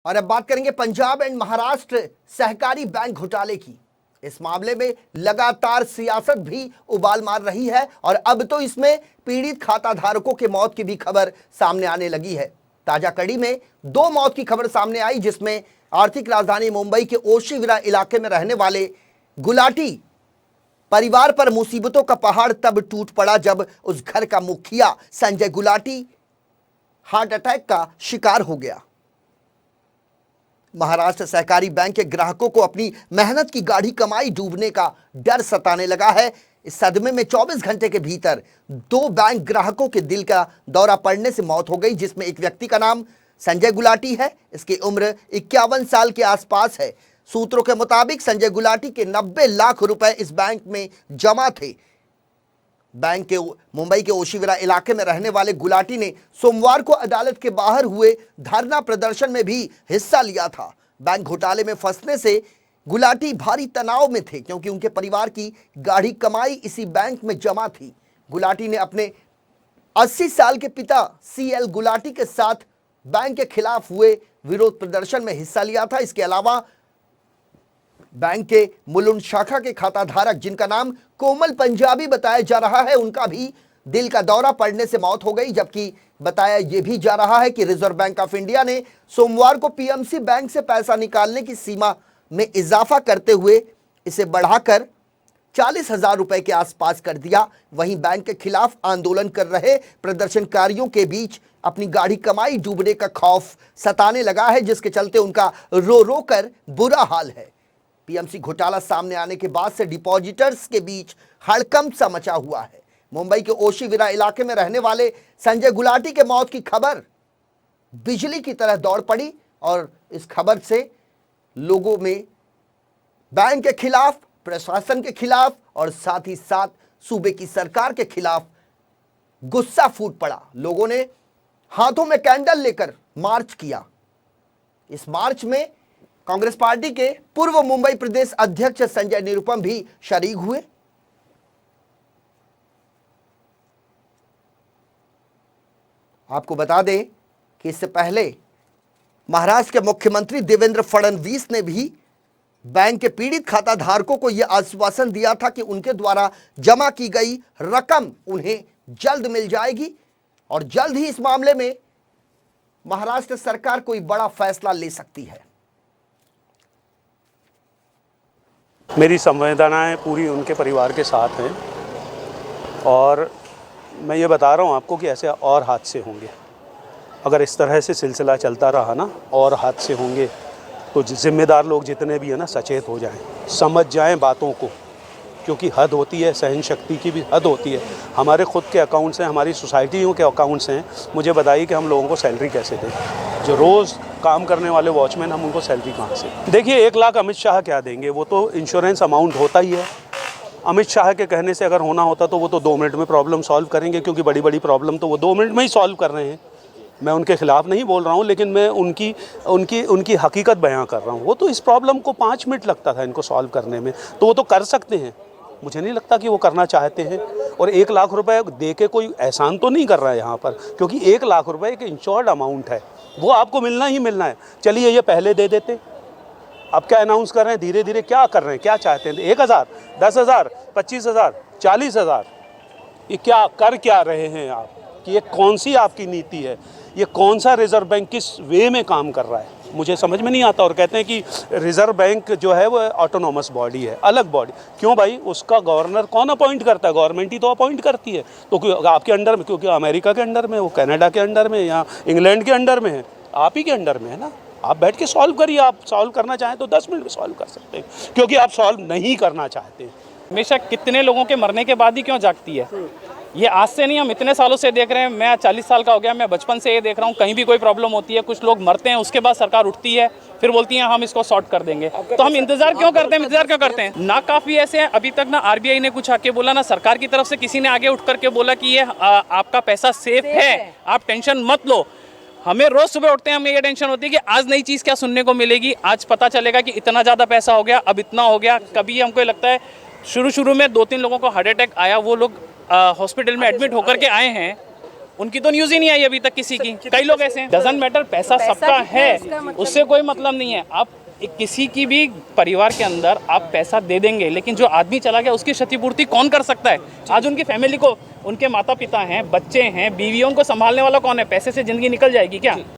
और अब बात करेंगे पंजाब एंड महाराष्ट्र सहकारी बैंक घोटाले की। इस मामले में लगातार सियासत भी उबाल मार रही है और अब तो इसमें पीड़ित खाता धारकों के मौत की भी खबर सामने आने लगी है। ताजा कड़ी में 2 मौत की खबर सामने आई, जिसमें आर्थिक राजधानी मुंबई के ओशीविरा इलाके में रहने वाले गुलाटी परिवार पर मुसीबतों का पहाड़ तब टूट पड़ा जब उस घर का मुखिया संजय गुलाटी हार्ट अटैक का शिकार हो गया। महाराष्ट्र सहकारी बैंक के ग्राहकों को अपनी मेहनत की गाढ़ी कमाई डूबने का डर सताने लगा है। इस सदमे में 24 घंटे के भीतर 2 बैंक ग्राहकों के दिल का दौरा पड़ने से मौत हो गई, जिसमें एक व्यक्ति का नाम संजय गुलाटी है। इसकी उम्र 51 साल के आसपास है। सूत्रों के मुताबिक संजय गुलाटी के 90 लाख रुपए इस बैंक में जमा थे। बैंक के मुंबई के ओशीविरा इलाके में रहने वाले गुलाटी ने सोमवार को अदालत के बाहर हुए धरना प्रदर्शन में भी हिस्सा लिया था। बैंक घोटाले में फंसने से गुलाटी भारी तनाव में थे, क्योंकि उनके परिवार की गाढ़ी कमाई इसी बैंक में जमा थी। गुलाटी ने अपने 80 साल के पिता CL गुलाटी के साथ बैंक के खिलाफ हुए विरोध प्रदर्शन में हिस्सा लिया था। इसके अलावा बैंक के मुलुंड शाखा के खाता धारक, जिनका नाम कोमल पंजाबी बताया जा रहा है, उनका भी दिल का दौरा पड़ने से मौत हो गई। जबकि बताया यह भी जा रहा है कि रिजर्व बैंक ऑफ इंडिया ने सोमवार को PMC बैंक से पैसा निकालने की सीमा में इजाफा करते हुए इसे बढ़ाकर 40,000 रुपए के आसपास कर दिया। वहीं बैंक के खिलाफ आंदोलन कर रहे प्रदर्शनकारियों के बीच अपनी गाढ़ी कमाई डूबने का खौफ सताने लगा है, जिसके चलते उनका रो रो कर बुरा हाल है। PMC घोटाला सामने आने के बाद से डिपॉजिटर्स के बीच हड़कंप सा मचा हुआ है। मुंबई के ओशीविरा इलाके में रहने वाले संजय गुलाटी के मौत की खबर बिजली की तरह दौड़ पड़ी और इस खबर से लोगों में बैंक के खिलाफ, प्रशासन के खिलाफ और साथ ही साथ सूबे की सरकार के खिलाफ गुस्सा फूट पड़ा। लोगों ने हाथों में कैंडल लेकर मार्च किया। इस मार्च में कांग्रेस पार्टी के पूर्व मुंबई प्रदेश अध्यक्ष संजय निरुपम भी शरीक हुए। आपको बता दें कि इससे पहले महाराष्ट्र के मुख्यमंत्री देवेंद्र फडणवीस ने भी बैंक के पीड़ित खाता धारकों को यह आश्वासन दिया था कि उनके द्वारा जमा की गई रकम उन्हें जल्द मिल जाएगी और जल्द ही इस मामले में महाराष्ट्र सरकार कोई बड़ा फैसला ले सकती है। मेरी संवेदनाएं पूरी उनके परिवार के साथ हैं और मैं ये बता रहा हूँ आपको कि ऐसे और हादसे होंगे। अगर इस तरह से सिलसिला चलता रहा ना, और हादसे होंगे, तो जिम्मेदार लोग जितने भी हैं ना, सचेत हो जाएं, समझ जाएं बातों को, क्योंकि हद होती है, सहन शक्ति की भी हद होती है। हमारे खुद के अकाउंट्स हैं, हमारी सोसाइटियों के अकाउंट्स हैं। मुझे बताइए कि हम लोगों को सैलरी कैसे दें? जो रोज़ काम करने वाले वॉचमैन, हम उनको सैलरी कहाँ से? देखिए, 1 लाख अमित शाह क्या देंगे? वो तो इंश्योरेंस अमाउंट होता ही है। अमित शाह के कहने से अगर होना होता तो वो तो 2 मिनट में प्रॉब्लम सॉल्व करेंगे, क्योंकि बड़ी बड़ी प्रॉब्लम तो वो 2 मिनट में ही सॉल्व कर रहे हैं। मैं उनके खिलाफ नहीं बोल रहा हूँ, लेकिन मैं उनकी हकीकत बयां कर रहा हूँ। वो तो इस प्रॉब्लम को 5 मिनट लगता था इनको सॉल्व करने में, तो वो तो कर सकते हैं। मुझे नहीं लगता कि वो करना चाहते हैं। और 1 लाख रुपए दे के कोई एहसान तो नहीं कर रहा है यहाँ पर, क्योंकि 1 लाख रुपए एक इंश्योर्ड अमाउंट है, वो आपको मिलना ही मिलना है। चलिए ये पहले दे देते। अब क्या अनाउंस कर रहे हैं? धीरे धीरे क्या कर रहे हैं, क्या चाहते हैं? 1,000, 10,000, 25,000, 40,000, ये क्या कर क्या रहे हैं आप? कि ये कौन सी आपकी नीति है? ये कौन सा रिजर्व बैंक किस वे में काम कर रहा है? मुझे समझ में नहीं आता। और कहते हैं कि रिजर्व बैंक जो है वो ऑटोनोमस बॉडी है, अलग बॉडी। क्यों भाई? उसका गवर्नर कौन अपॉइंट करता है? गवर्नमेंट ही तो अपॉइंट करती है। तो आपके अंडर में, क्योंकि अमेरिका के अंडर में, वो कनाडा के अंडर में या इंग्लैंड के अंडर में है, आप ही के अंडर में है ना। आप बैठ के सॉल्व करिए। आप सॉल्व करना चाहें तो 10 मिनट में सॉल्व कर सकते हैं, क्योंकि आप सॉल्व नहीं करना चाहते। हमेशा कितने लोगों के मरने के बाद ही क्यों जागती है? ये आज से नहीं, हम इतने सालों से देख रहे हैं। मैं 40 साल का हो गया, मैं बचपन से ये देख रहा हूँ। कहीं भी कोई प्रॉब्लम होती है, कुछ लोग मरते हैं, उसके बाद सरकार उठती है, फिर बोलती है हम इसको सॉर्ट कर देंगे। तो हम इंतजार क्यों करते हैं? इंतजार क्यों करते हैं? ना काफ़ी ऐसे हैं अभी तक, ना RBI ने कुछ आके बोला, ना सरकार की तरफ से किसी ने आगे उठ करके बोला कि ये आपका पैसा सेफ है, आप टेंशन मत लो। हमें रोज सुबह उठते हैं, हमें ये टेंशन होती है कि आज नई चीज़ क्या सुनने को मिलेगी, आज पता चलेगा कि इतना ज़्यादा पैसा हो गया, अब इतना हो गया। कभी हमको लगता है शुरू में 2-3 लोगों को हार्ट अटैक आया, वो लोग हॉस्पिटल में एडमिट होकर के आए हैं, उनकी तो न्यूज़ ही नहीं आई अभी तक किसी की। कई लोग ऐसे हैं, डजंट मैटर, पैसा सबका है, उससे कोई मतलब नहीं है। आप किसी की भी परिवार के अंदर आप पैसा दे देंगे, लेकिन जो आदमी चला गया उसकी क्षतिपूर्ति कौन कर सकता है? आज उनकी फैमिली को, उनके माता पिता हैं, बच्चे हैं, बीवियों को संभालने वाला कौन है? पैसे से ज़िंदगी निकल जाएगी क्या?